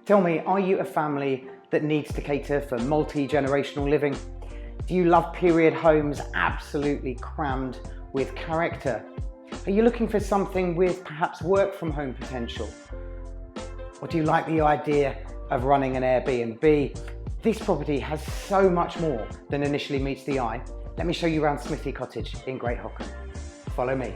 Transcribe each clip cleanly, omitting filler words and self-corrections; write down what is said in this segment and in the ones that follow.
Tell me, are you a family that needs to cater for multi-generational living? Do you love period homes absolutely crammed with character? Are you looking for something with perhaps work from home potential? Or do you like the idea of running an Airbnb? This property has so much more than initially meets the eye. Let me show you around Smithy Cottage in Great Hockham. Follow me.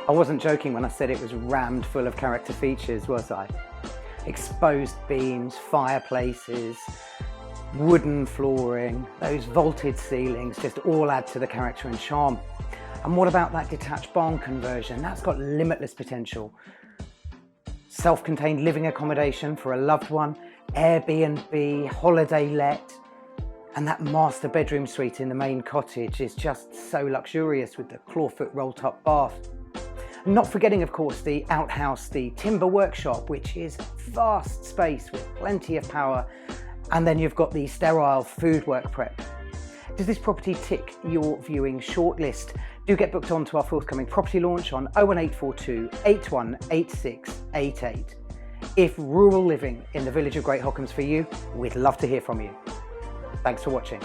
I wasn't joking when I said it was rammed full of character features, was I? Exposed beams, fireplaces, wooden flooring, those vaulted ceilings just all add to the character and charm. And what about that detached barn conversion? That's got limitless potential. Self-contained living accommodation for a loved one, Airbnb, holiday let, and that master bedroom suite in the main cottage is just so luxurious with the clawfoot roll-top bath. Not forgetting, of course, the outhouse, the timber workshop, which is vast space with plenty of power. And then you've got the sterile food work prep. Does this property tick your viewing shortlist? Do get booked on to our forthcoming property launch on 01842 818688. If rural living in the village of Great Hockham's for you, we'd love to hear from you. Thanks for watching.